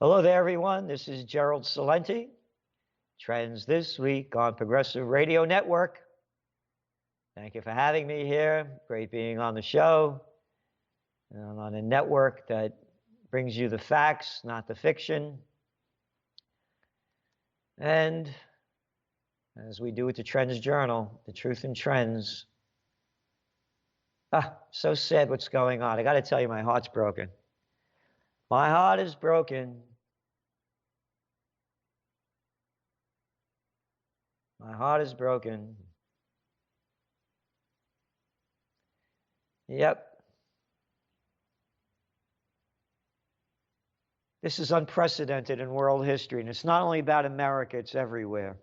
Hello there, everyone. This is Gerald Salenti. Trends this week on Progressive Radio Network. Thank you for having me here. Great being on the show and on a network that brings you the facts, not the fiction. And as we do with the Trends Journal, the truth in trends. So sad what's going on. I got to tell you, my heart's broken. My heart is broken. My heart is broken. Yep. This is unprecedented in world history, and it's not only about America, it's everywhere.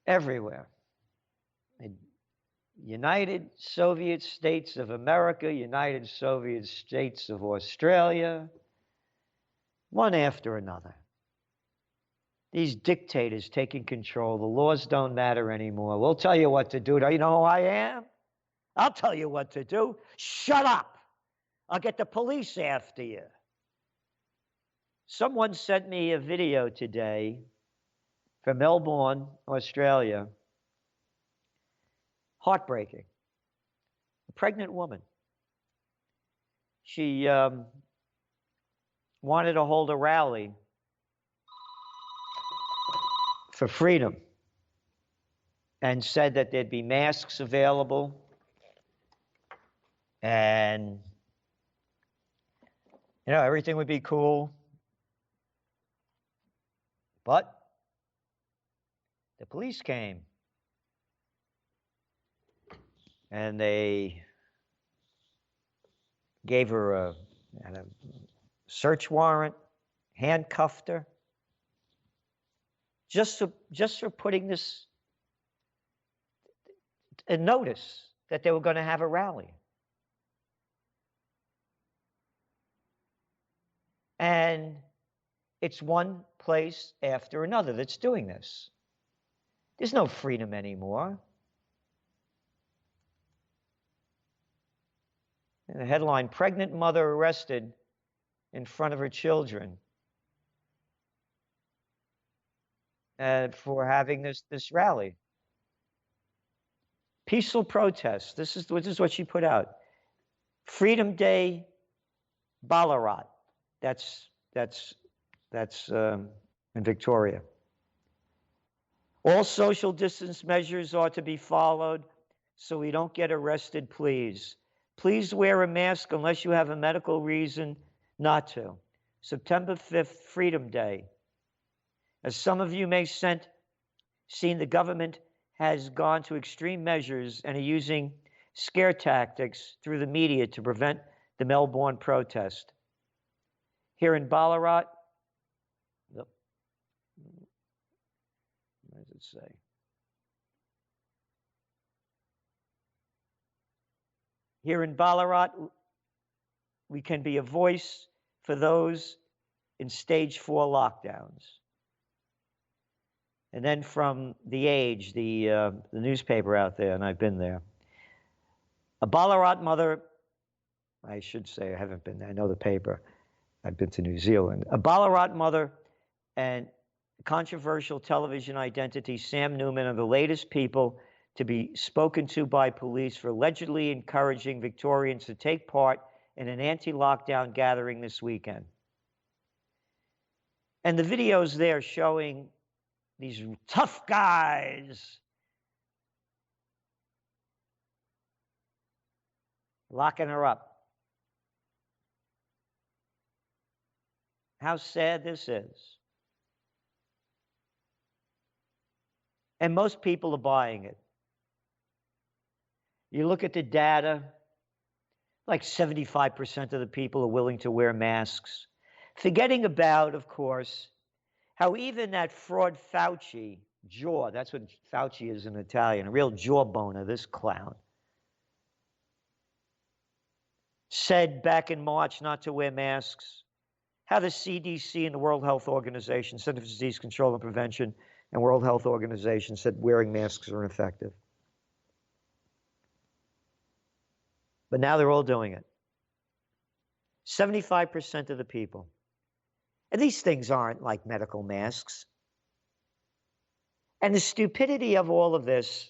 Everywhere. The United Soviet States of America, United Soviet States of Australia, one after another. These dictators taking control. The laws don't matter anymore. We'll tell you what to do. Do you know who I am? I'll tell you what to do. Shut up. I'll get the police after you. Someone sent me a video today from Melbourne, Australia. Heartbreaking. A pregnant woman. She wanted to hold a rally for freedom and said that there'd be masks available and everything would be cool. But the police came and they gave her a search warrant, handcuffed her, just for putting this a notice that they were going to have a rally. And it's one place after another that's doing this. There's no freedom anymore. And the headline, pregnant mother arrested in front of her children for having this rally. Peaceful protest. This is what she put out. Freedom Day, Ballarat. That's in Victoria. All social distance measures are to be followed so we don't get arrested, please. Please wear a mask unless you have a medical reason not to. September 5th, Freedom Day. As some of you may have seen, the government has gone to extreme measures and are using scare tactics through the media to prevent the Melbourne protest. Here in Ballarat, what does it say? Here in Ballarat, we can be a voice for those in stage 4 lockdowns. And then from The Age, the newspaper out there, and I've been there. A Ballarat mother, I should say I haven't been there, I know the paper. I've been to New Zealand. A Ballarat mother and controversial television identity, Sam Newman, are the latest people to be spoken to by police for allegedly encouraging Victorians to take part in an anti-lockdown gathering this weekend. And the videos there showing these tough guys locking her up. How sad this is. And most people are buying it. You look at the data, like 75% of the people are willing to wear masks. Forgetting about, of course, how even that fraud Fauci, jaw, that's what Fauci is in Italian, a real jawboner, this clown, said back in March not to wear masks. How the CDC and the World Health Organization, Center for Disease Control and Prevention, and World Health Organization said wearing masks are ineffective. But now they're all doing it. 75% of the people. And these things aren't like medical masks. And the stupidity of all of this,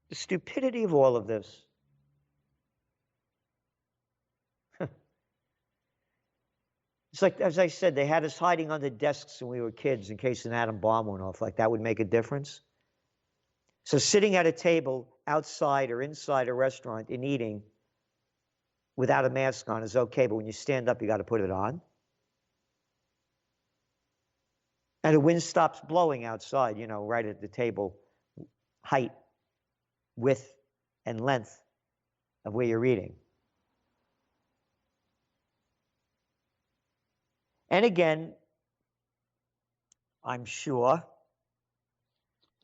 it's like, as I said, they had us hiding under desks when we were kids in case an atom bomb went off. Like that would make a difference. So sitting at a table outside or inside a restaurant and eating without a mask on is okay, but when you stand up, you got to put it on. And the wind stops blowing outside, right at the table height, width, and length of where you're eating. And again, I'm sure,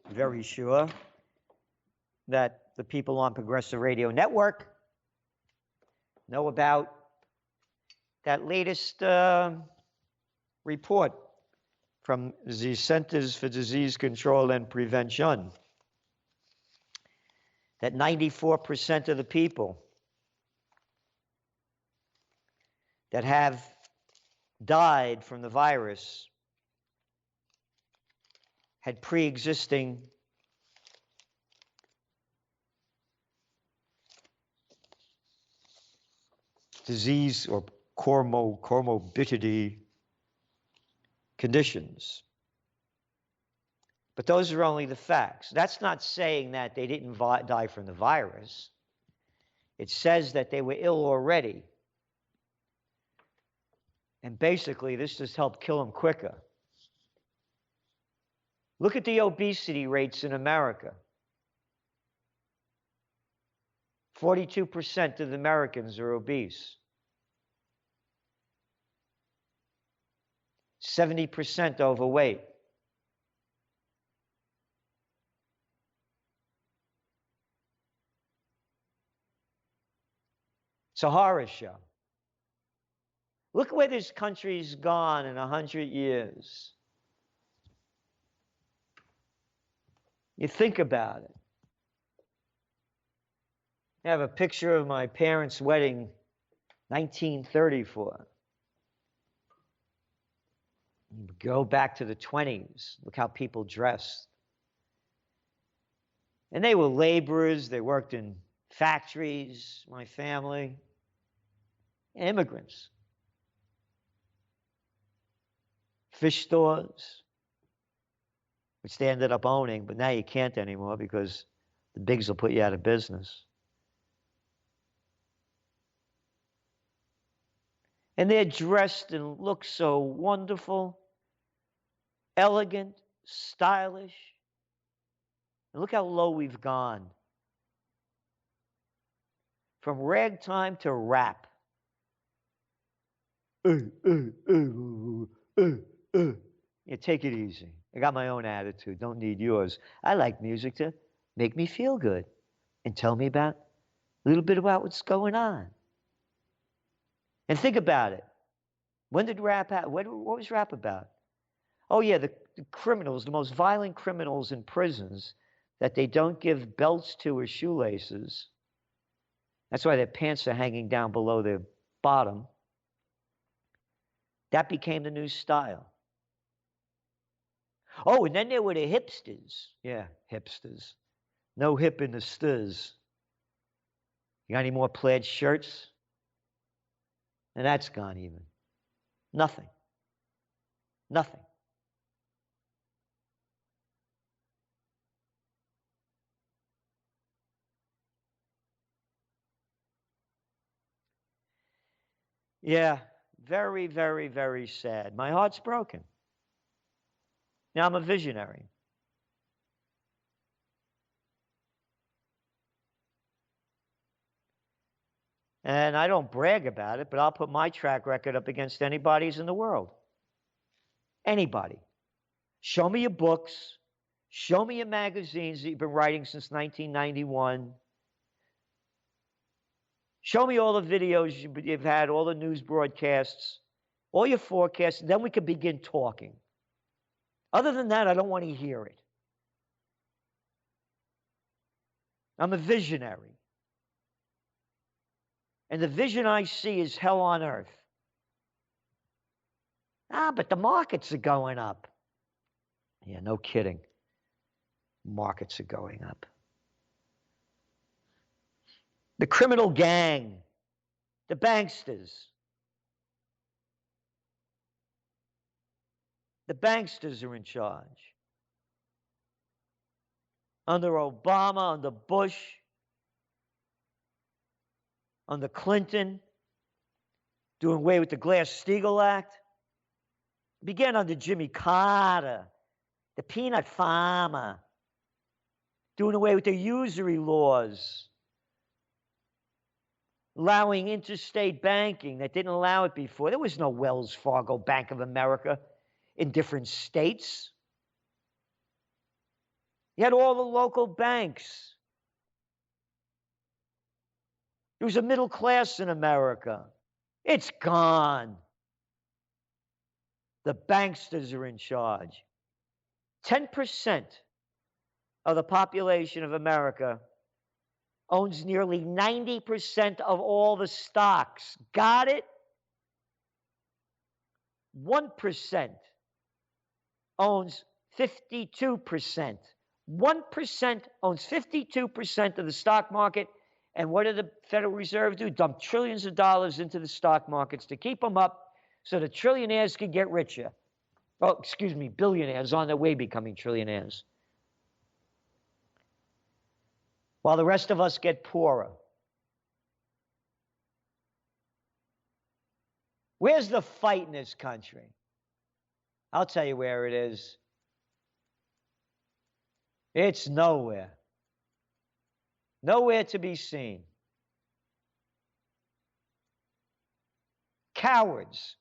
very sure, that the people on Progressive Radio Network know about that latest report from the Centers for Disease Control and Prevention, that 94% of the people that have died from the virus had pre-existing disease or comorbidity conditions. But those are only the facts. That's not saying that they didn't die from the virus. It says that they were ill already. And basically, this just helped kill them quicker. Look at the obesity rates in America. 42% of the Americans are obese. 70% overweight. It's a horror show. Look where this country's gone in 100 years. You think about it. I have a picture of my parents' wedding, 1934. You go back to the 20s. Look how people dressed. And they were laborers. They worked in factories, my family. Immigrants. Fish stores, which they ended up owning, but now you can't anymore because the bigs will put you out of business. And they're dressed and look so wonderful, elegant, stylish. And look how low we've gone. From ragtime to rap. Yeah, take it easy. I got my own attitude. Don't need yours. I like music to make me feel good and tell me about a little bit about what's going on. And think about it. When did rap happen? What was rap about? Oh, yeah, the criminals, the most violent criminals in prisons that they don't give belts to or shoelaces. That's why their pants are hanging down below their bottom. That became the new style. Oh, and then there were the hipsters. Yeah, hipsters. No hip in the stirs. You got any more plaid shirts? And that's gone even. Nothing. Nothing. Yeah, very, very, very sad. My heart's broken. Now I'm a visionary. And I don't brag about it, but I'll put my track record up against anybody's in the world. Anybody. Show me your books. Show me your magazines that you've been writing since 1991. Show me all the videos you've had, all the news broadcasts, all your forecasts, and then we can begin talking. Other than that, I don't want to hear it. I'm a visionary. And the vision I see is hell on earth. But the markets are going up. Yeah, no kidding. Markets are going up. The criminal gang, the banksters. The banksters are in charge. Under Obama, under Bush, under Clinton, doing away with the Glass-Steagall Act. Began under Jimmy Carter, the peanut farmer, doing away with the usury laws, allowing interstate banking that didn't allow it before. There was no Wells Fargo, Bank of America in different states. You had all the local banks. There was a middle class in America. It's gone. The banksters are in charge. 10% of the population of America owns nearly 90% of all the stocks. Got it? 1% owns 52%. 1% owns 52% of the stock market. And what did the Federal Reserve do? Dump trillions of dollars into the stock markets to keep them up so the trillionaires could get richer. Oh, excuse me, billionaires on their way becoming trillionaires. While the rest of us get poorer. Where's the fight in this country? I'll tell you where it is. It's nowhere. Nowhere to be seen. Cowards.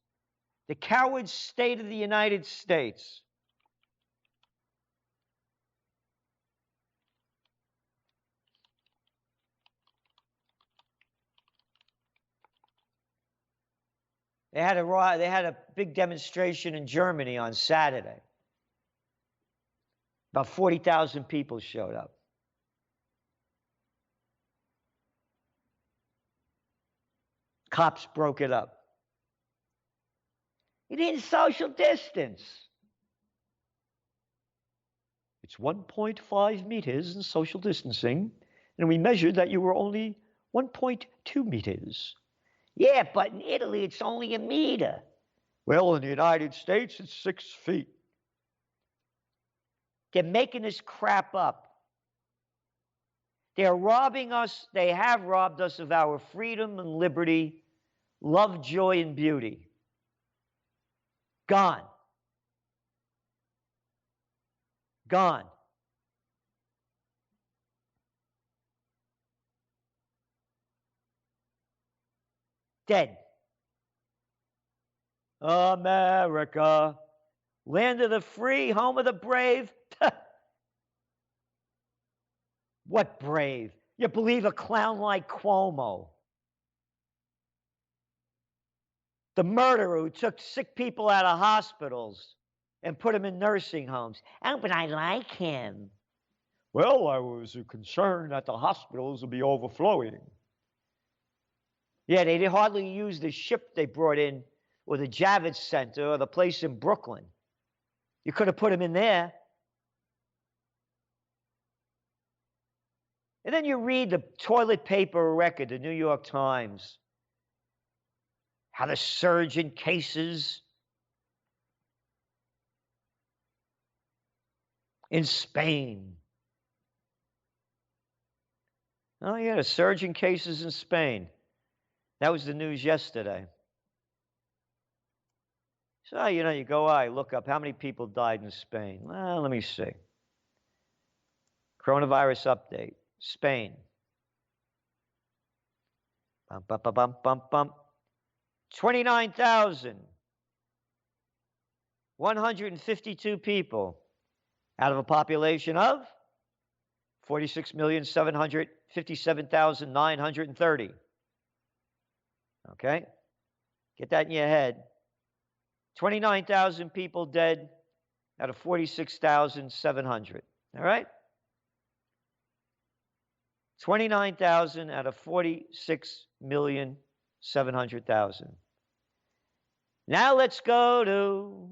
The coward state of the United States. They had a big demonstration in Germany on Saturday. About 40,000 people showed up. Cops broke it up. You didn't social distance. It's 1.5 meters in social distancing, and we measured that you were only 1.2 meters. Yeah, but in Italy, it's only a meter. Well, in the United States, it's 6 feet. They're making this crap up. They're robbing us. They have robbed us of our freedom and liberty, love, joy, and beauty. Gone. Gone. Dead. America, land of the free, home of the brave. What brave? You believe a clown like Cuomo? The murderer who took sick people out of hospitals and put them in nursing homes. Oh, but I like him. Well, I was concerned that the hospitals would be overflowing. Yeah, they hardly used the ship they brought in, or the Javits Center, or the place in Brooklyn. You could have put him in there. And then you read the toilet paper record, the New York Times. How the surge in cases in Spain. Oh, yeah, a surge in cases in Spain. That was the news yesterday. So, you go, look up how many people died in Spain. Well, let me see. Coronavirus update. Spain. Bum, bum, bum, bum, bum, bum. 29,152 people out of a population of 46,757,930. Okay? Get that in your head. 29,000 people dead out of 46,700. All right? 29,000 out of 46,700,000. Now let's go to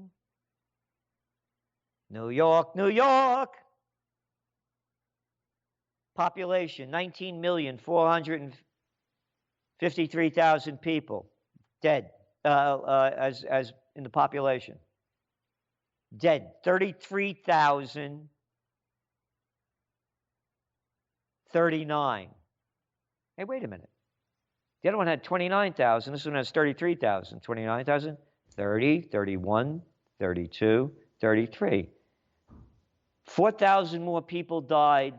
New York, New York. Population, 19,453,000 people dead as in the population. Dead, 33,039. Hey, wait a minute. The other one had 29,000. This one has 33,000. 29,000, 30, 31, 32, 33. 4,000 more people died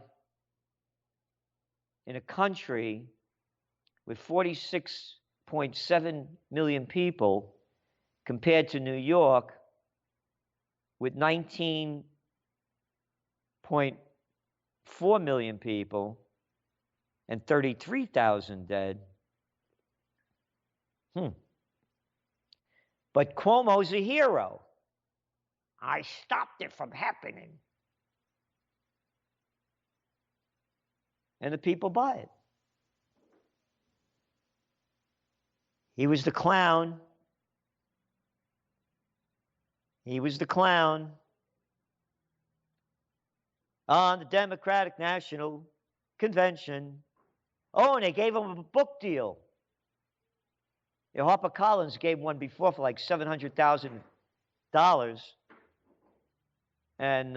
in a country with 46.7 million people compared to New York with 19.4 million people and 33,000 dead. But Cuomo's a hero. I stopped it from happening. And the people buy it. He was the clown. He was the clown on the Democratic National Convention. Oh, and they gave him a book deal. HarperCollins gave one before for like $700,000. And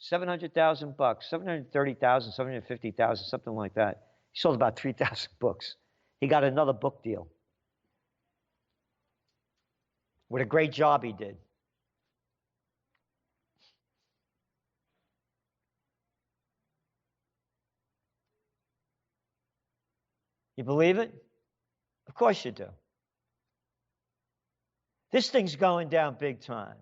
700,000 bucks, 730,000, 750,000, something like that. He sold about 3,000 books. He got another book deal. What a great job he did. You believe it? Of course you do. This thing's going down big time.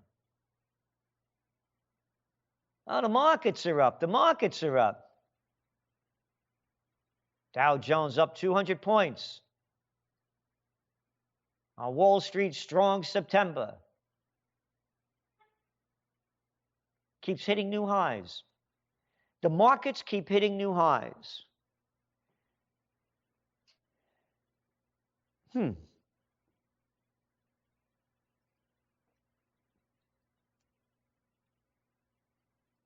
Oh, the markets are up. The markets are up. Dow Jones up 200 points. On Wall Street, strong September. Keeps hitting new highs. The markets keep hitting new highs.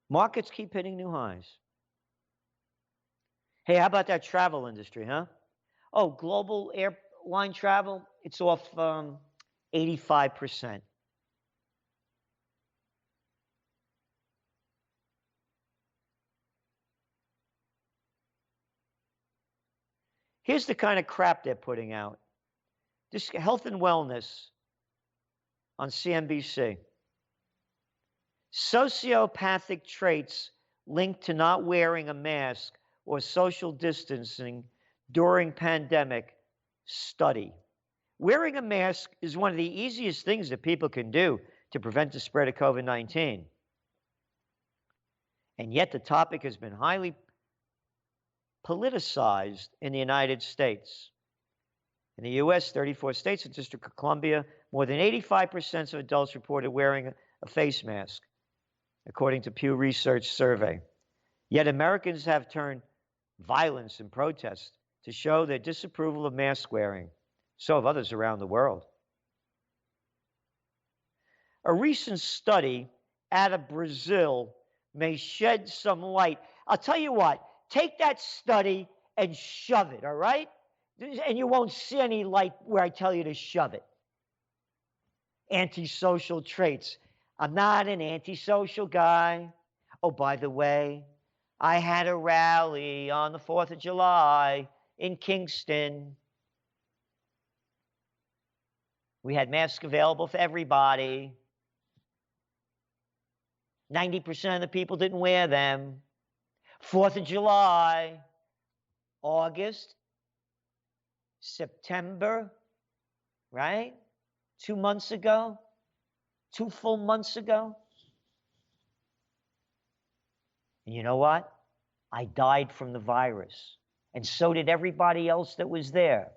Markets keep hitting new highs. Hey, how about that travel industry, huh? Oh, global airline travel, it's off 85%. Here's the kind of crap they're putting out. This health and wellness on CNBC. Sociopathic traits linked to not wearing a mask or social distancing during pandemic study. Wearing a mask is one of the easiest things that people can do to prevent the spread of COVID-19. And yet the topic has been highly politicized in the United States. In the U.S., 34 states and District of Columbia, more than 85% of adults reported wearing a face mask, according to Pew Research survey. Yet Americans have turned violence and protest to show their disapproval of mask wearing. So have others around the world. A recent study out of Brazil may shed some light. I'll tell you what, take that study and shove it, all right? And you won't see any light where I tell you to shove it. Antisocial traits. I'm not an antisocial guy. Oh, by the way, I had a rally on the 4th of July in Kingston. We had masks available for everybody. 90% of the people didn't wear them. 4th of July, August, September, right? 2 months ago, 2 full months ago. And you know what? I died from the virus. And so did everybody else that was there.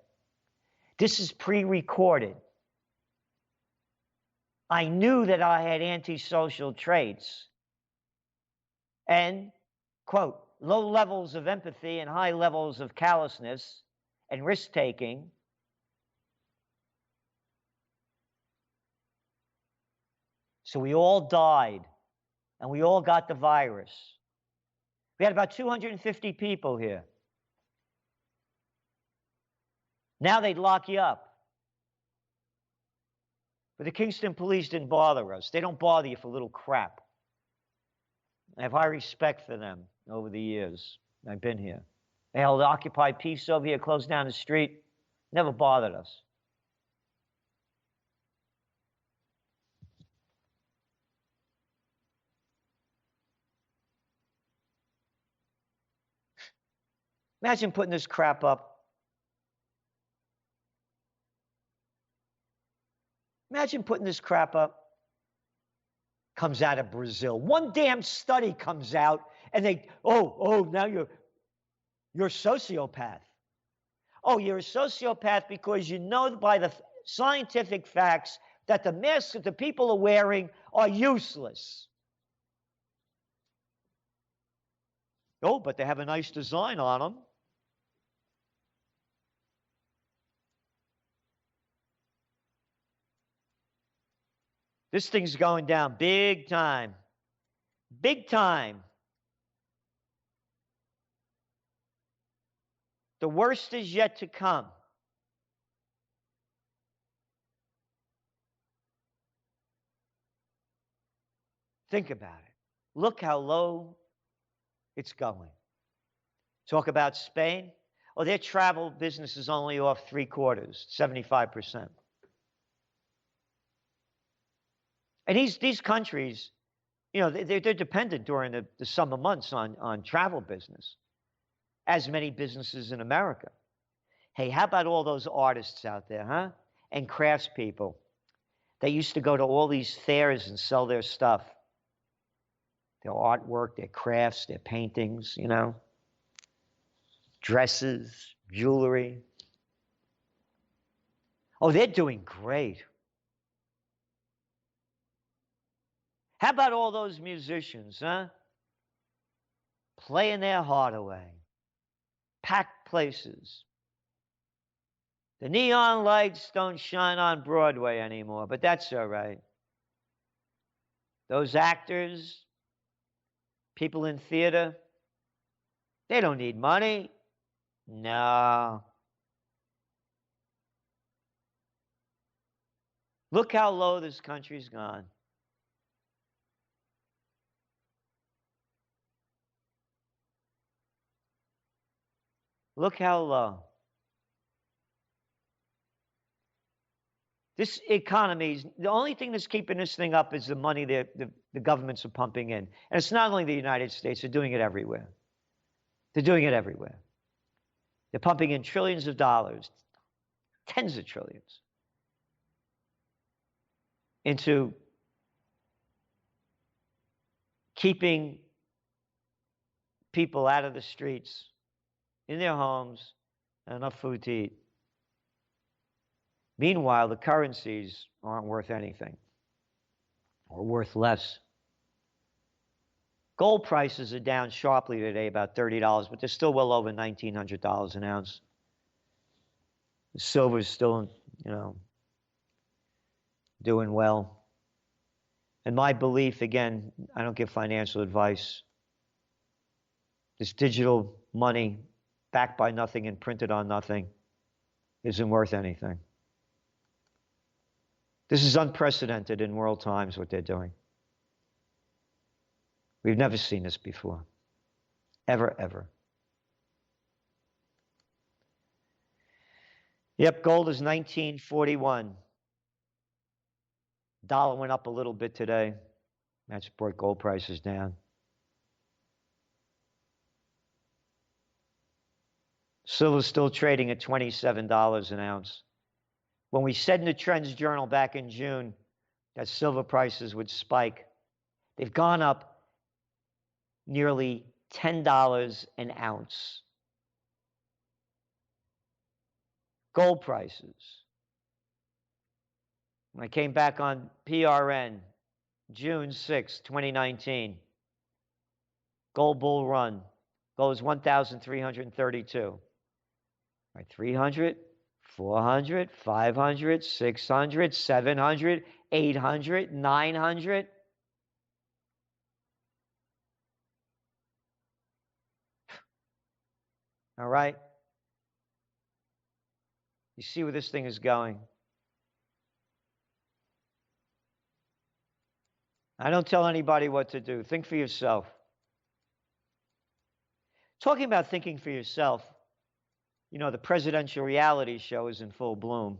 This is pre-recorded. I knew that I had antisocial traits and, quote, low levels of empathy and high levels of callousness and risk-taking. So we all died, and we all got the virus. We had about 250 people here. Now they'd lock you up. But the Kingston police didn't bother us. They don't bother you for little crap. I have high respect for them over the years. I've been here. They held Occupy Peace over here, closed down the street. Never bothered us. Imagine putting this crap up. Imagine putting this crap up. Comes out of Brazil. One damn study comes out, and they, now you're a sociopath. Oh, you're a sociopath because you know by the scientific facts that the masks that the people are wearing are useless. Oh, but they have a nice design on them. This thing's going down big time. Big time. The worst is yet to come. Think about it. Look how low it's going. Talk about Spain. Oh, their travel business is only off 3/4, 75%. And these countries, you know, they're dependent during the summer months on travel business, as many businesses in America. Hey, how about all those artists out there, huh? And craftspeople. They used to go to all these fairs and sell their stuff. Their artwork, their crafts, their paintings, you know. Dresses, jewelry. Oh, they're doing great. How about all those musicians, huh? Playing their heart away. Packed places. The neon lights don't shine on Broadway anymore, but that's all right. Those actors, people in theater, they don't need money. No. Look how low this country's gone. Look how low. This economy, the only thing that's keeping this thing up is the money that the governments are pumping in. And it's not only the United States, they're doing it everywhere. They're doing it everywhere. They're pumping in trillions of dollars, tens of trillions, into keeping people out of the streets, in their homes, and enough food to eat. Meanwhile, the currencies aren't worth anything, or worth less. Gold prices are down sharply today, about $30, but they're still well over $1,900 an ounce. Silver's still, you know, doing well. And my belief, again, I don't give financial advice. This digital money, backed by nothing and printed on nothing, isn't worth anything. This is unprecedented in world times, what they're doing. We've never seen this before. Ever, ever. Yep, gold is 1941. Dollar went up a little bit today. That's brought gold prices down. Silver's still trading at $27 an ounce. When we said in the Trends Journal back in June that silver prices would spike, they've gone up nearly $10 an ounce. Gold prices I came back on PRN, June 6, 2019. Gold bull run. Gold is 1,332. Right, 300, 400, 500, 600, 700, 800, 900. All right? You see where this thing is going. I don't tell anybody what to do. Think for yourself. Talking about thinking for yourself, you know, the presidential reality show is in full bloom.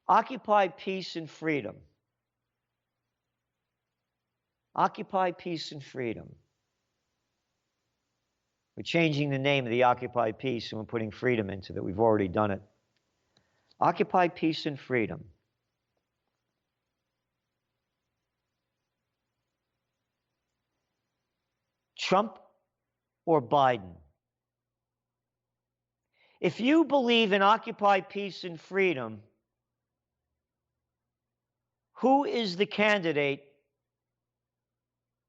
Occupy peace and freedom. Occupy peace and freedom. We're changing the name of the Occupy Peace and we're putting freedom into that. We've already done it. Occupy peace and freedom. Trump or Biden? If you believe in Occupy peace and freedom, who is the candidate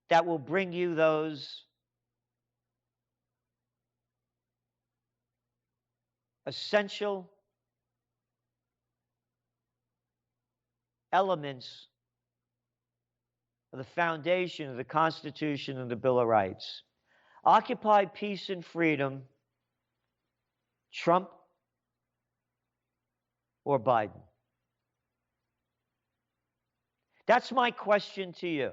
that will bring you those essential elements of the foundation of the Constitution and the Bill of Rights? Occupy peace and freedom, Trump or Biden? That's my question to you.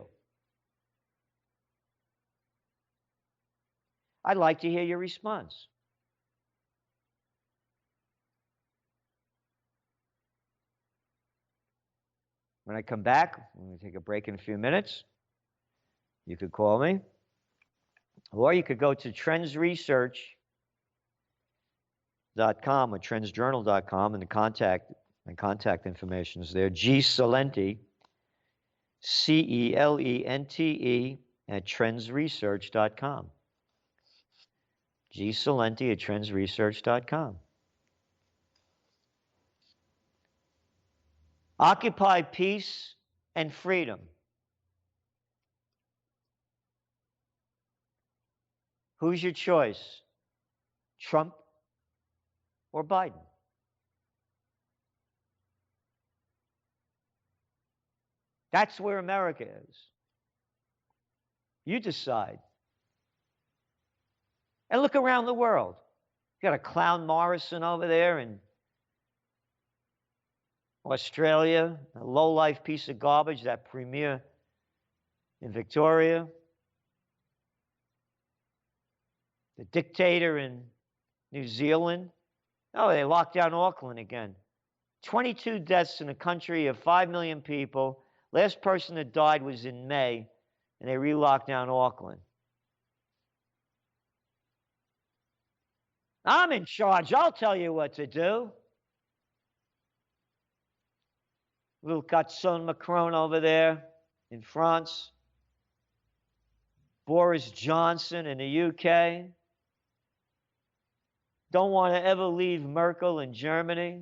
I'd like to hear your response. When I come back, I'm going to take a break in a few minutes. You could call me. Or you could go to trendsresearch.com or trendsjournal.com, and my contact information is there. G. Celente, Celente at trendsresearch.com. G. Celente at trendsresearch.com. Occupy peace and freedom. Who's your choice? Trump or Biden? That's where America is. You decide. And look around the world. You got a clown Morrison over there in Australia, a low-life piece of garbage, that premier in Victoria. The dictator in New Zealand. Oh, they locked down Auckland again. 22 deaths in a country of 5 million people. Last person that died was in May, and they re-locked down Auckland. I'm in charge. I'll tell you what to do. Little Garçon Macron over there in France. Boris Johnson in the UK. Don't want to ever leave Merkel in Germany.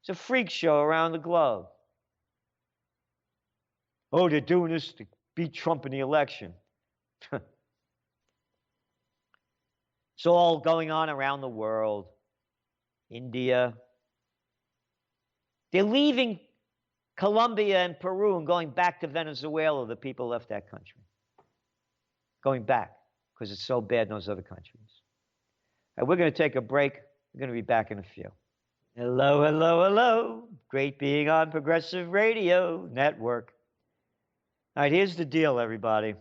It's a freak show around the globe. Oh, they're doing this to beat Trump in the election. It's all going on around the world. India. They're leaving Colombia and Peru and going back to Venezuela. The people left that country. Going back because it's so bad in those other countries. All right, we're going to take a break. We're going to be back in a few. Hello, hello, hello. Great being on Progressive Radio Network. All right, here's the deal, everybody.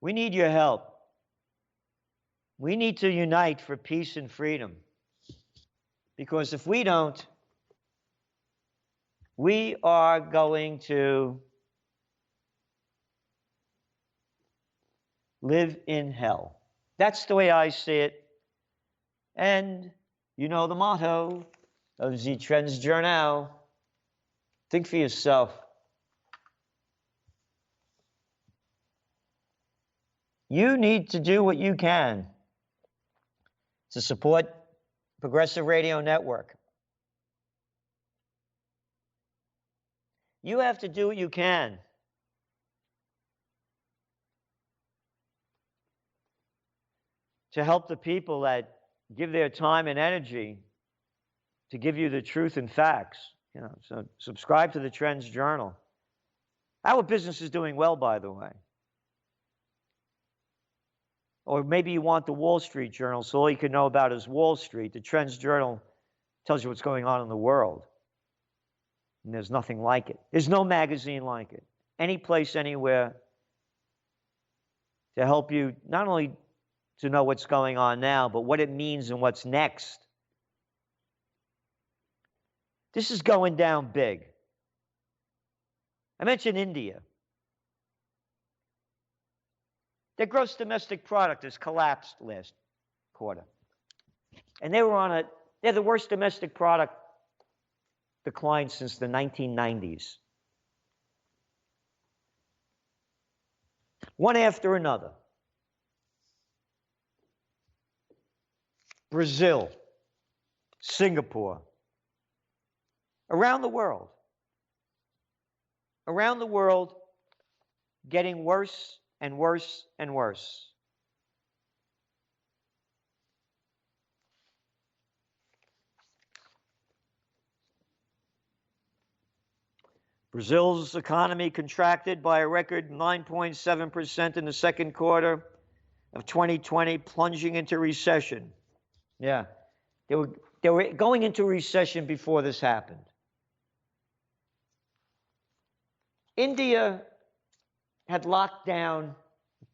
We need your help. We need to unite for peace and freedom. Because if we don't, we are going to live in hell. That's the way I see it. And you know the motto of the Trends Journal. Think for yourself. You need to do what you can to support Progressive Radio Network. You have to do what you can to help the people that give their time and energy to give you the truth and facts. You know, so subscribe to the Trends Journal. Our business is doing well, by the way. Or maybe you want the Wall Street Journal, so all you can know about is Wall Street. The Trends Journal tells you what's going on in the world. And there's nothing like it. There's no magazine like it. Any place, anywhere, to help you not only to know what's going on now, but what it means and what's next. This is going down big. I mentioned India. Their gross domestic product has collapsed last quarter. And they're the worst domestic product decline since the 1990s. One after another. Brazil, Singapore, around the world, getting worse and worse and worse. Brazil's economy contracted by a record 9.7% in the second quarter of 2020, plunging into recession. Yeah, they were going into recession before this happened. India had locked down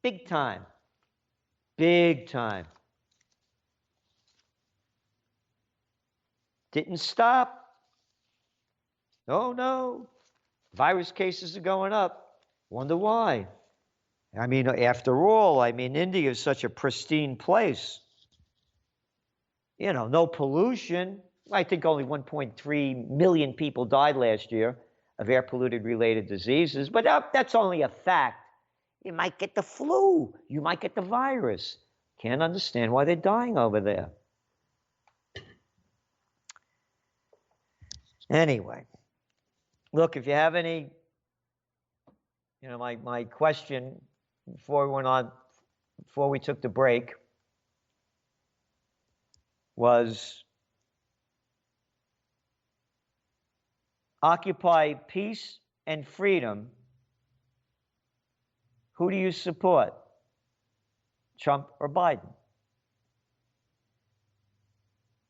big time. Big time. Didn't stop. Oh, no. Virus cases are going up. Wonder why. I mean, after all, India is such a pristine place. You know, no pollution. I think only 1.3 million people died last year of air-polluted related diseases, but that's only a fact. You might get the flu. You might get the virus. Can't understand why they're dying over there. Anyway, look, if you have any, you know, my question before we took the break was, occupy peace and freedom. Who do you support? Trump or Biden?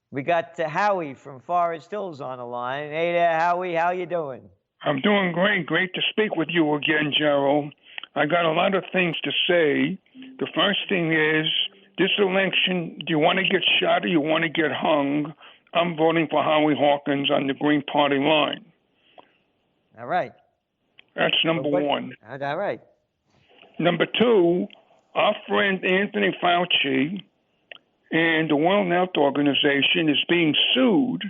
We got Howie from Forest Hills on the line. Hey there, Howie. How you doing? I'm doing great. Great to speak with you again, Gerald. I got a lot of things to say. The first thing is, this election, do you want to get shot or you want to get hung? I'm voting for Howie Hawkins on the Green Party line. All right. That's number one. All right. Number two, our friend Anthony Fauci and the World Health Organization is being sued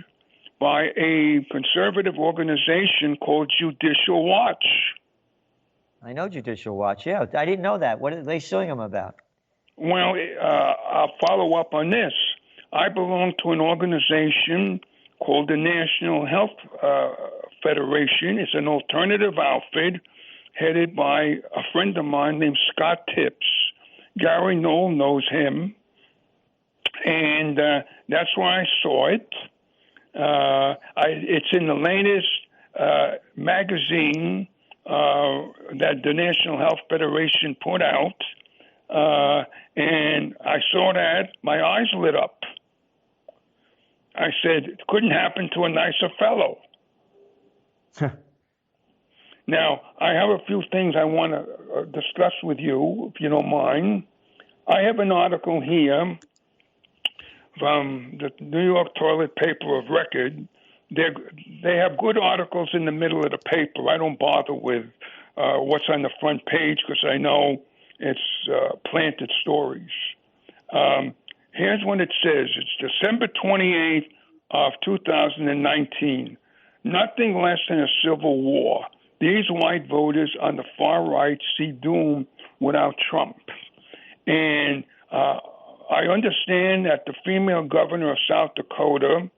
by a conservative organization called Judicial Watch. I know Judicial Watch, yeah. I didn't know that. What are they suing him about? Well, I'll follow up on this. I belong to an organization called the National Health Federation. It's an alternative outfit headed by a friend of mine named Scott Tips. Gary Knoll knows him. And that's where I saw it. It's in the latest magazine that the National Health Federation put out. And I saw that, my eyes lit up. I said, it couldn't happen to a nicer fellow. Now, I have a few things I want to discuss with you, if you don't mind. I have an article here from the New York Toilet Paper of Record. They have good articles in the middle of the paper. I don't bother with what's on the front page because I know it's planted stories. Here's what it says. It's December 28th of 2019. Nothing less than a civil war. These white voters on the far right see doom without Trump. And I understand that the female governor of South Dakota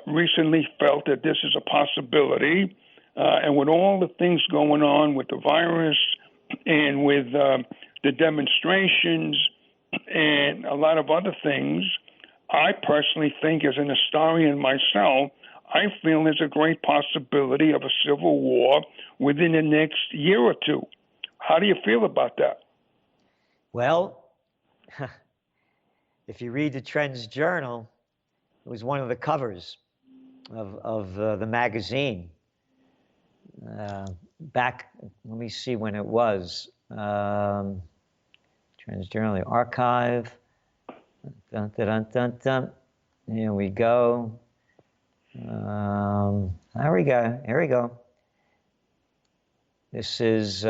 recently felt that this is a possibility. And with all the things going on with the virus and with the demonstrations and a lot of other things, I personally think, as an historian myself, I feel there's a great possibility of a civil war within the next year or two. How do you feel about that? Well, if you read the Trends Journal, it was one of the covers of the magazine. Back, let me see when it was. Trends Journal, the archive. Dun, dun, dun, dun, dun. Here we go. Here we go. Here we go. This is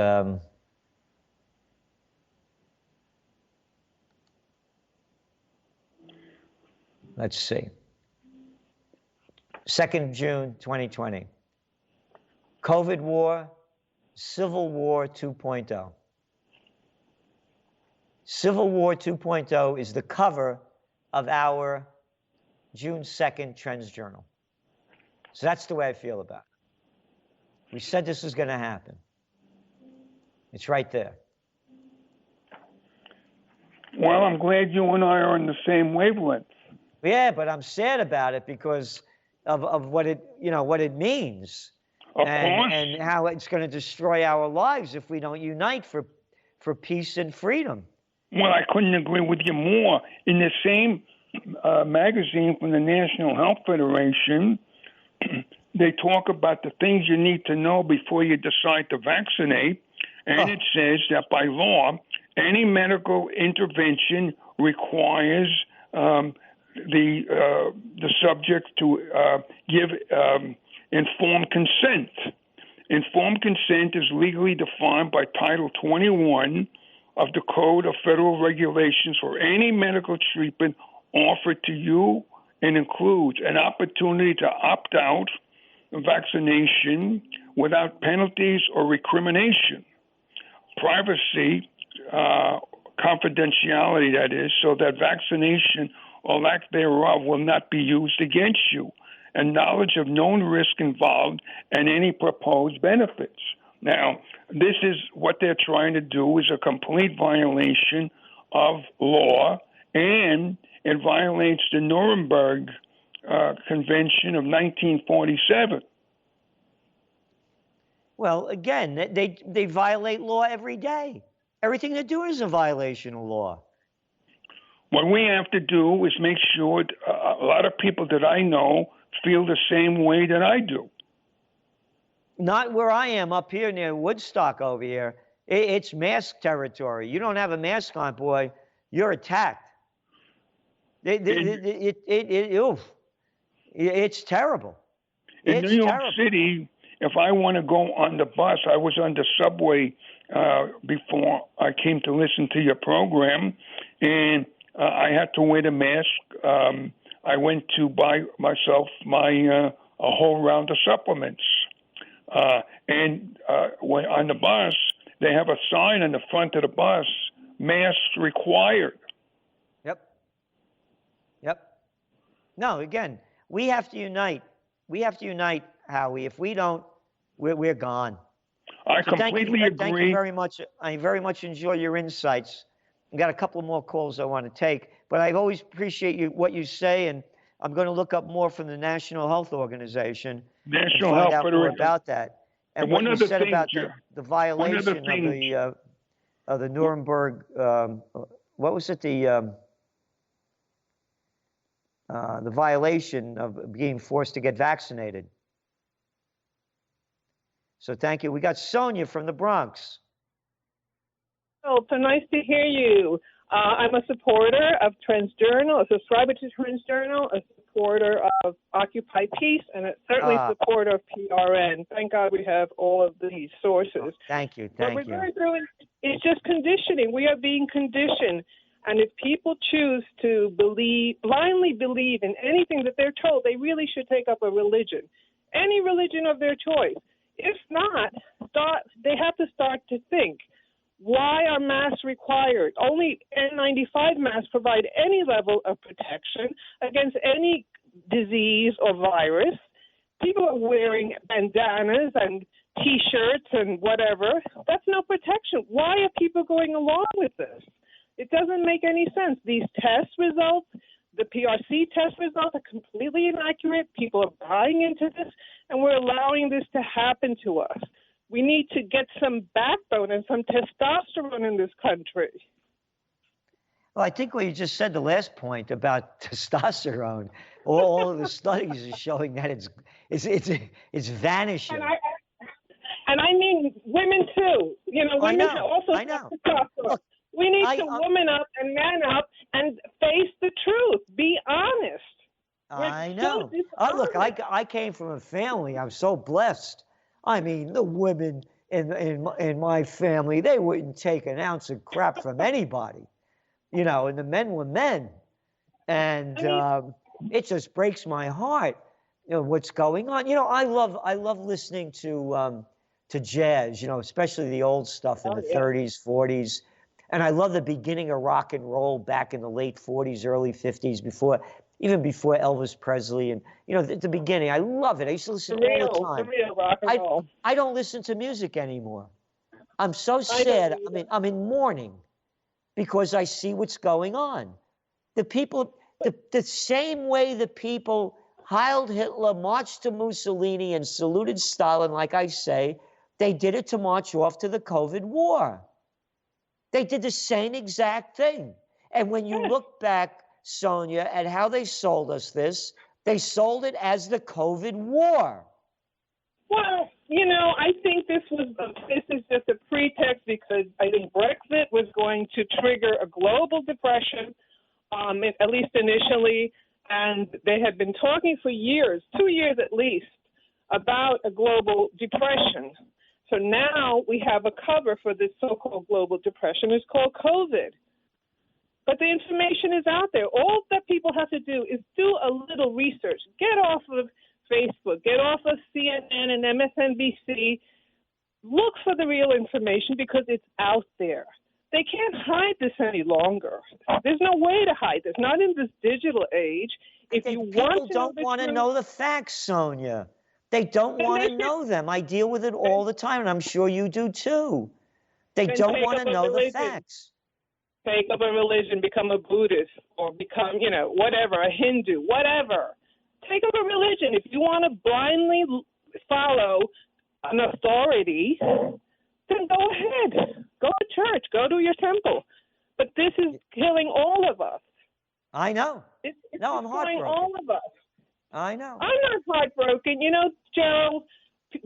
let's see. 2nd June 2020. COVID war, Civil War 2.0. Civil War 2.0 is the cover of our June 2nd Trends Journal. So that's the way I feel about it. We said this was going to happen. It's right there. Well, I'm glad you and I are on the same wavelength. Yeah, but I'm sad about it because of what it, what it means. Of course. And how it's going to destroy our lives if we don't unite for peace and freedom. Well, I couldn't agree with you more. In the same magazine from the National Health Federation, they talk about the things you need to know before you decide to vaccinate. And it says that by law, any medical intervention requires the subject to give informed consent. Informed consent is legally defined by Title 21 of the Code of Federal Regulations for any medical treatment offered to you, and includes an opportunity to opt out of vaccination without penalties or recrimination. Privacy, confidentiality, that is, so that vaccination or lack thereof will not be used against you, and knowledge of known risk involved and any proposed benefits. Now, this is what they're trying to do is a complete violation of law, and it violates the Nuremberg Convention of 1947. Well, again, they violate law every day. Everything they're doing is a violation of law. What we have to do is make sure a lot of people that I know feel the same way that I do. Not where I am, up here near Woodstock over here. It's mask territory. You don't have a mask on, boy, you're attacked. It's terrible. In New York City, if I want to go on the bus, I was on the subway before I came to listen to your program, and I had to wear the mask. I went to buy myself a whole round of supplements. When on the bus, they have a sign on the front of the bus, masks required. Yep. No, again, we have to unite. We have to unite, Howie. If we don't, we're gone. I completely agree. Thank you very much. I very much enjoy your insights. I've got a couple more calls I want to take, but I always appreciate what you say, and I'm going to look up more from the National Health Organization National and find Health out more Federation. about that. And what you said about the violation of the Nuremberg, what was it? The violation of being forced to get vaccinated. So thank you. We got Sonia from the Bronx. Oh, so nice to hear you. I'm a supporter of Trends Journal, a subscriber to Trends Journal, a supporter of Occupy Peace, and certainly a supporter of PRN. Thank God we have all of these sources. Thank you. But it's just conditioning. We are being conditioned. And if people choose to blindly believe in anything that they're told, they really should take up a religion, any religion of their choice. If not, they have to start to think. Why are masks required? Only N95 masks provide any level of protection against any disease or virus. People are wearing bandanas and T-shirts and whatever. That's no protection. Why are people going along with this? It doesn't make any sense. These test results, the PRC test results, are completely inaccurate. People are buying into this, and we're allowing this to happen to us. We need to get some backbone and some testosterone in this country. Well, I think what you just said, the last point about testosterone, all of the studies are showing that it's vanishing. And I mean women too. You know, women also have testosterone. Look, we need to woman up and man up and face the truth. Be honest. I know. Look, I came from a family. I'm so blessed. I mean, the women in my family, they wouldn't take an ounce of crap from anybody, you know, and the men were men. And it just breaks my heart, you know, what's going on. You know, I love listening to jazz, you know, especially the old stuff in the 30s, 40s. And I love the beginning of rock and roll back in the late 40s, early 50s, even before Elvis Presley, and you know, the beginning. I love it. I used to listen all the time. The real rock and roll. I don't listen to music anymore. I'm so sad. I'm in mourning because I see what's going on. The people, the same way the people hailed Hitler, marched to Mussolini, and saluted Stalin, like I say, they did it to march off to the COVID war. They did the same exact thing. And when you look back, Sonia, at how they sold us this, they sold it as the COVID war. Well, you know, I think this is just a pretext because I think Brexit was going to trigger a global depression, at least initially, and they had been talking for years, 2 years at least, about a global depression. So now we have a cover for this so-called global depression. It's called COVID. But the information is out there. All that people have to do is do a little research. Get off of Facebook. Get off of CNN and MSNBC. Look for the real information because it's out there. They can't hide this any longer. There's no way to hide this, not in this digital age. If you want to don't want to know the facts, Sonia. They don't want to know them. I deal with it all the time, and I'm sure you do too. They don't want to know the facts. Take up a religion, become a Buddhist, or become, you know, whatever, a Hindu, whatever. Take up a religion. If you want to blindly follow an authority, then go ahead. Go to church. Go to your temple. But this is killing all of us. I know. It's I'm heartbroken. all of us. I know. I'm not heartbroken. You know, Gerald,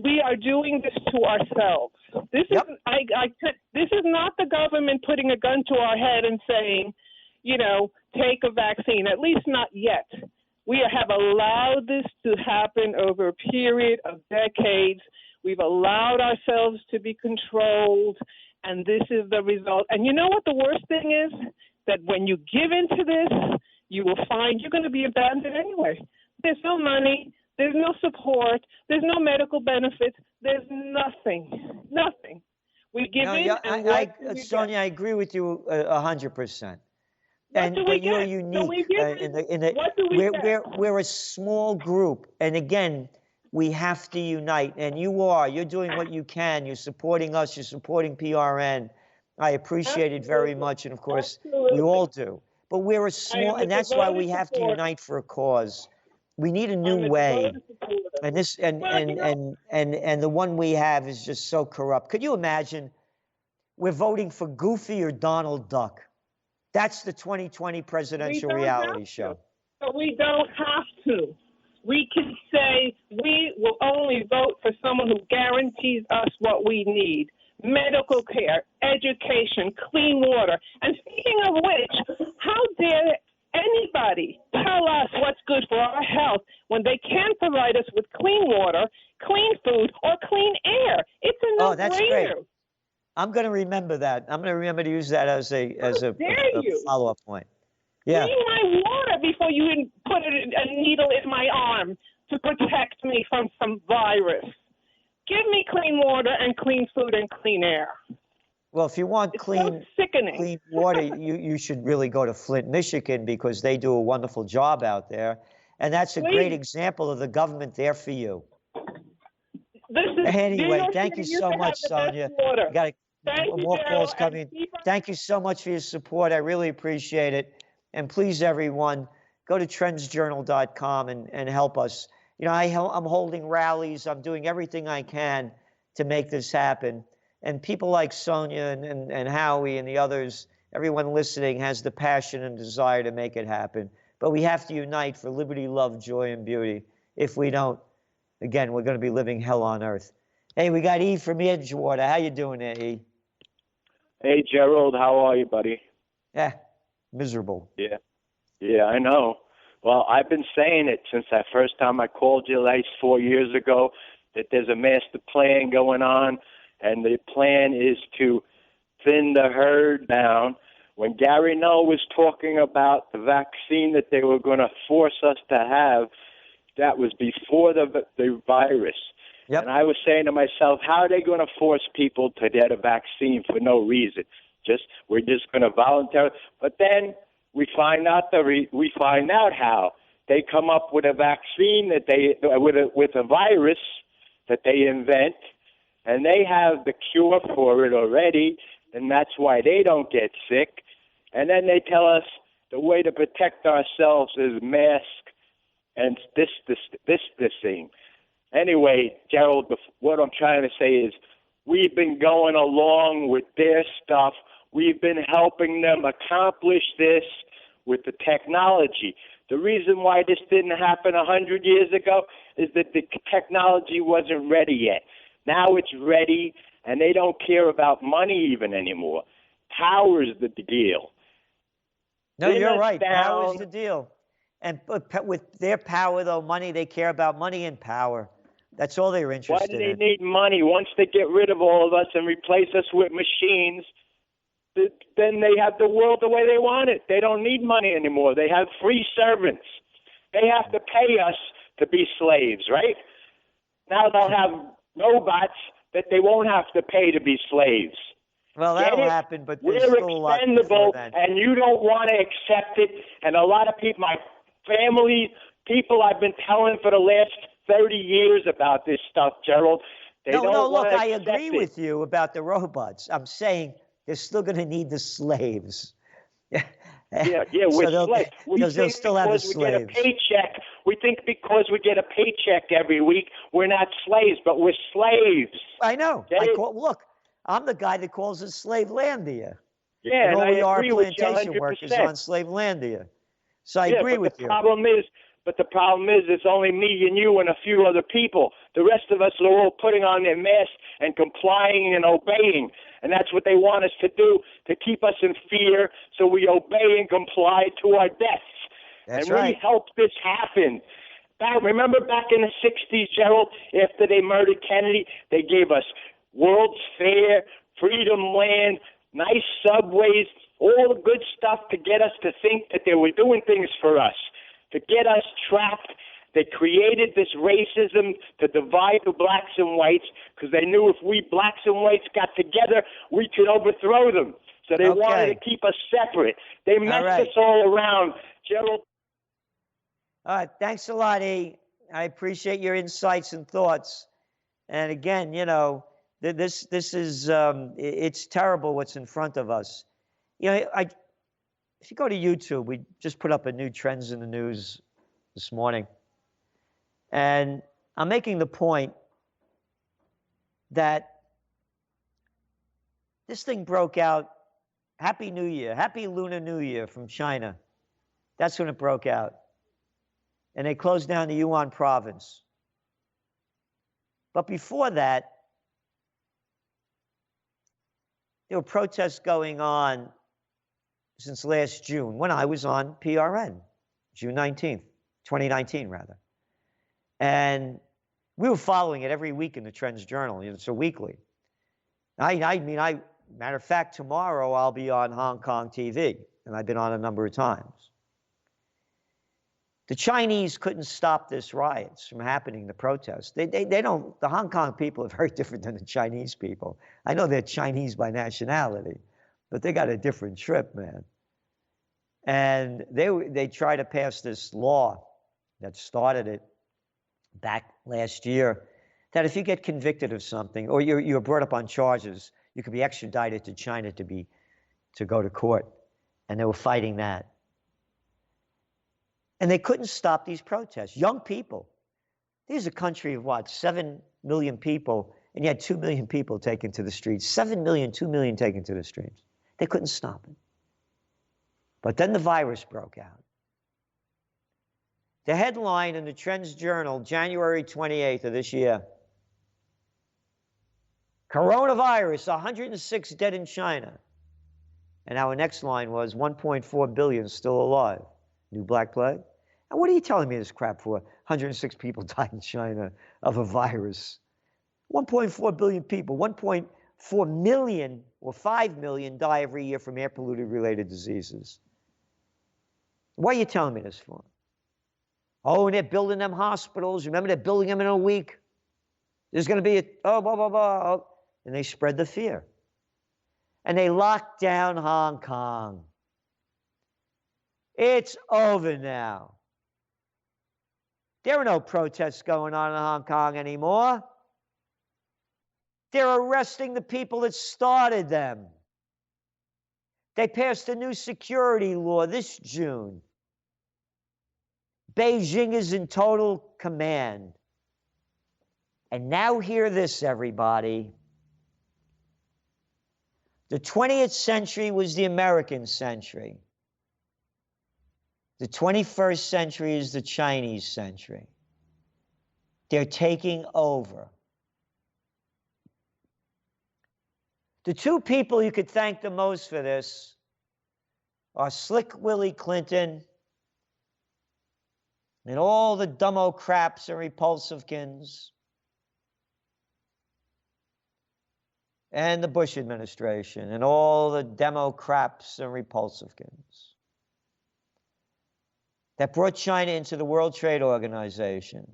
we are doing this to ourselves. This is this is not the government putting a gun to our head and saying, you know, take a vaccine. At least not yet. We have allowed this to happen over a period of decades. We've allowed ourselves to be controlled, and this is the result. And you know what the worst thing is? That when you give into this, you will find you're going to be abandoned anyway. There's no money. There's no support. There's no medical benefits. There's nothing. Nothing. We give in. And Sonia, I agree with you 100%. But you're unique. We're a small group, and again, we have to unite. And you're doing what you can. You're supporting us. You're supporting PRN. I appreciate it very much, and of course, we all do. But we're a small, and that's why we have to unite for a cause. We need a new way, and this and the one we have is just so corrupt. Could you imagine? We're voting for Goofy or Donald Duck. That's the 2020 presidential reality show. But we don't have to. We can say we will only vote for someone who guarantees us what we need: medical care, education, clean water. And speaking of which, how dare anybody tell us what's good for our health when they can't provide us with clean water, clean food, or clean air? It's a no-brainer. Oh, that's great. I'm going to remember that. I'm going to remember to use that as a follow-up point. Yeah. Clean my water before you put a needle in my arm to protect me from some virus. Give me clean water and clean food and clean air. Well, if you want It's so sickening. clean water, you should really go to Flint, Michigan, because they do a wonderful job out there. And that's a great Please. example of the government there for you. This is New Anyway, York thank you City used so to much, have the Sonia. best water. You got Thank you, more calls Gerald, coming. and keep up- Thank you so much for your support. I really appreciate it. And please, everyone, go to trendsjournal.com and help us. You know, I'm holding rallies. I'm doing everything I can to make this happen. And people like Sonia and Howie and the others, everyone listening has the passion and desire to make it happen. But we have to unite for liberty, love, joy, and beauty. If we don't, again, we're going to be living hell on earth. Hey, we got E from Edgewater. How you doing there, E? Hey, Gerald, how are you, buddy? Yeah, miserable. Yeah, I know. Well, I've been saying it since that first time I called you like 4 years ago, that there's a master plan going on, and the plan is to thin the herd down. When Gary Null was talking about the vaccine that they were going to force us to have, that was before the virus. Yep. And I was saying to myself, how are they going to force people to get a vaccine for no reason? We're just going to voluntarily. But then we find out how they come up with a vaccine that with a virus that they invent, and they have the cure for it already, and that's why they don't get sick. And then they tell us the way to protect ourselves is mask and this thing. Anyway, Gerald, what I'm trying to say is we've been going along with their stuff. We've been helping them accomplish this with the technology. The reason why this didn't happen 100 years ago is that the technology wasn't ready yet. Now it's ready, and they don't care about money even anymore. Power's the deal. No, you're right. Power's the deal. And with their power, though, money, they care about money and power. That's all they're interested in. Why do they need money? Once they get rid of all of us and replace us with machines, then they have the world the way they want it. They don't need money anymore. They have free servants. They have to pay us to be slaves, right? Now they'll have robots that they won't have to pay to be slaves. Well, that'll happen, but there's We're still a lot expendable, before then. and you don't want to accept it. And a lot of people, my family, people I've been telling for the last 30 years about this stuff, Gerald, they don't look, want to I accept agree it. with you about the robots. I'm saying they're still going to need the slaves. Yeah, So we're slaves. they'll still have the slaves. We think because we get a paycheck every week, we're not slaves, but we're slaves. I know. Get it? Look, I'm the guy that calls it Slavelandia. Yeah, and all I we are agree with you plantation workers 100%. on Slavelandia. So I agree with you. But the problem is it's only me and you and a few other people. The rest of us are all putting on their masks and complying and obeying. And that's what they want us to do, to keep us in fear so we obey and comply to our deaths. That's and right. we helped this happen. Remember back in the 60s, Gerald, after they murdered Kennedy, they gave us World's Fair, Freedom Land, nice subways, all the good stuff to get us to think that they were doing things for us, to get us trapped. They created this racism to divide the blacks and whites because they knew if we blacks and whites got together, we could overthrow them. So they wanted to keep us separate. They messed us all around. Gerald. All right. Thanks a lot, E. I appreciate your insights and thoughts. And again, you know, this is, it's terrible what's in front of us. You know, if you go to YouTube, we just put up a new Trends in the News this morning. And I'm making the point that this thing broke out. Happy New Year, Happy Lunar New Year from China. That's when it broke out. And they closed down the Yunnan province. But before that, there were protests going on since last June, when I was on PRN, June 19th, 2019, rather. And we were following it every week in the Trends Journal. It's a weekly. Matter of fact, tomorrow I'll be on Hong Kong TV, and I've been on a number of times. The Chinese couldn't stop this riots from happening, the protests. They don't, the Hong Kong people are very different than the Chinese people. I know they're Chinese by nationality, but they got a different trip, man. And they try to pass this law that started it back last year, that if you get convicted of something or you're brought up on charges, you could be extradited to China to go to court. And they were fighting that. And they couldn't stop these protests. Young people. This is a country of what, 7 million people, and you had 2 million people taken to the streets. 7 million, 2 million taken to the streets. They couldn't stop it. But then the virus broke out. The headline in the Trends Journal, January 28th of this year, coronavirus, 106 dead in China. And our next line was 1.4 billion still alive. New Black Plague. And what are you telling me this crap for? 106 people died in China of a virus. 1.4 billion people, 1.4 million or 5 million die every year from air polluted related diseases. What are you telling me this for? Oh, and they're building them hospitals. Remember, they're building them in a week. There's going to be blah, blah, blah. And they spread the fear. And they locked down Hong Kong. It's over now. There are no protests going on in Hong Kong anymore. They're arresting the people that started them. They passed a new security law this June. Beijing is in total command. And now hear this, everybody. The 20th century was the American century. The 21st century is the Chinese century. They're taking over. The two people you could thank the most for this are Slick Willie Clinton and all the Democrats and Repulsivekins and the Bush administration and all the Democrats and Repulsivekins that brought China into the World Trade Organization,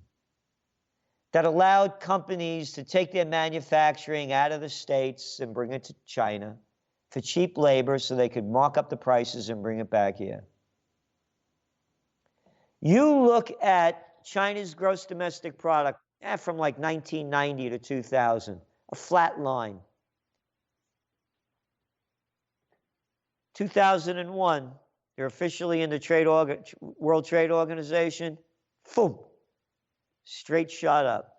that allowed companies to take their manufacturing out of the States and bring it to China for cheap labor so they could mark up the prices and bring it back here. You look at China's gross domestic product from like 1990 to 2000, a flat line. 2001, they're officially in the World Trade Organization. Boom. Straight shot up.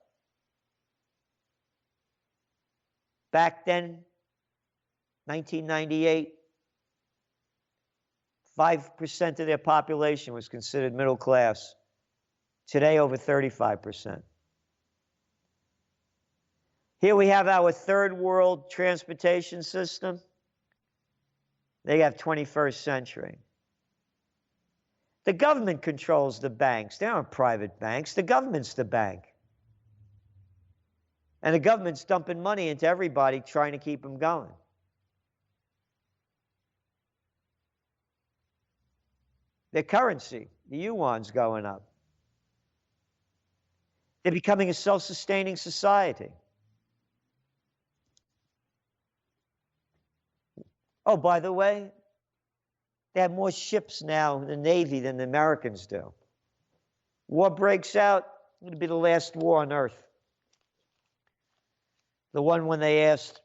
Back then, 1998, 5% of their population was considered middle class. Today, over 35%. Here we have our third world transportation system. They have 21st century. The government controls the banks. They aren't private banks. The government's the bank. And the government's dumping money into everybody trying to keep them going. Their currency, the yuan's going up. They're becoming a self-sustaining society. Oh, by the way, they have more ships now in the Navy than the Americans do. War breaks out, it'll be the last war on Earth. The one when they asked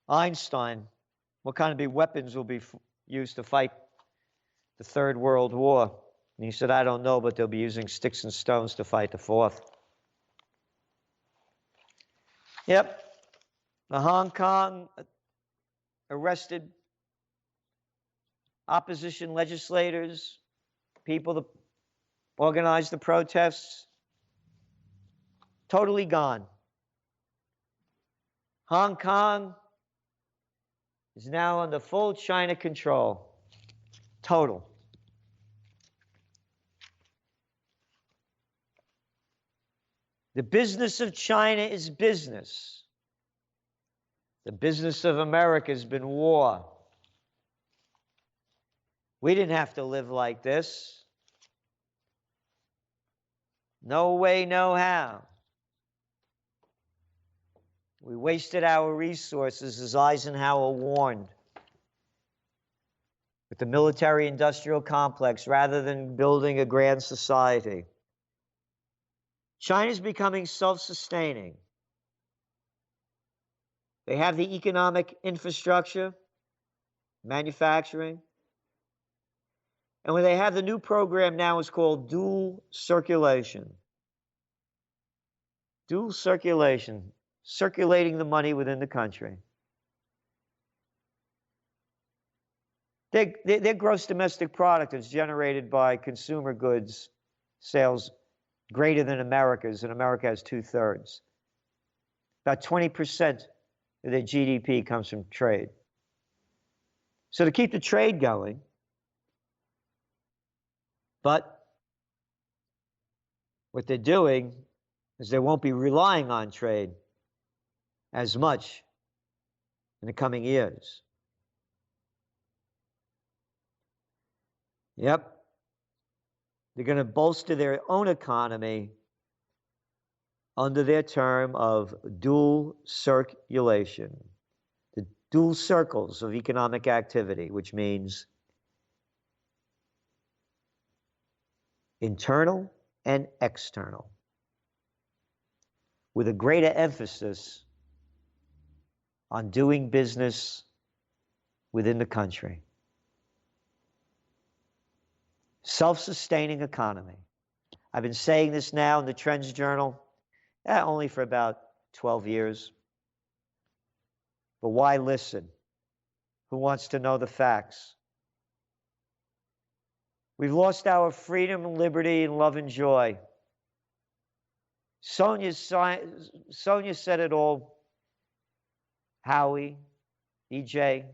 Einstein what kind of weapons will be used to fight the Third World War. And he said, I don't know, but they'll be using sticks and stones to fight the fourth. Yep. The Hong Kong arrested opposition legislators, people that organized the protests, totally gone. Hong Kong is now under full China control. Total. The business of China is business. The business of America has been war. We didn't have to live like this. No way, no how. We wasted our resources, as Eisenhower warned, with the military-industrial complex rather than building a grand society. China's becoming self-sustaining. They have the economic infrastructure, manufacturing, and when they have the new program now is called dual circulation. Dual circulation, circulating the money within the country. Their gross domestic product is generated by consumer goods sales greater than America's, and America has 2/3. About 20% of their GDP comes from trade. So to keep the trade going, but what they're doing is they won't be relying on trade as much in the coming years. Yep. They're going to bolster their own economy under their term of dual circulation, the dual circles of economic activity, which means internal and external, with a greater emphasis on doing business within the country. Self-sustaining economy. I've been saying this now in the Trends Journal only for about 12 years. But why listen? Who wants to know the facts? We've lost our freedom and liberty and love and joy. Sonia said it all. Howie, EJ,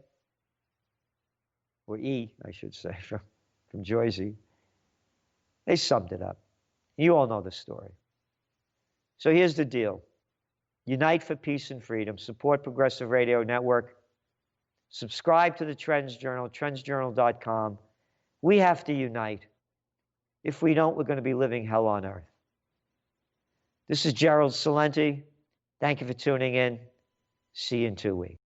or E, I should say, from Jersey. They summed it up. You all know the story. So here's the deal. Unite for peace and freedom. Support Progressive Radio Network. Subscribe to the Trends Journal, trendsjournal.com. We have to unite. If we don't, we're going to be living hell on earth. This is Gerald Salenti. Thank you for tuning in. See you in 2 weeks.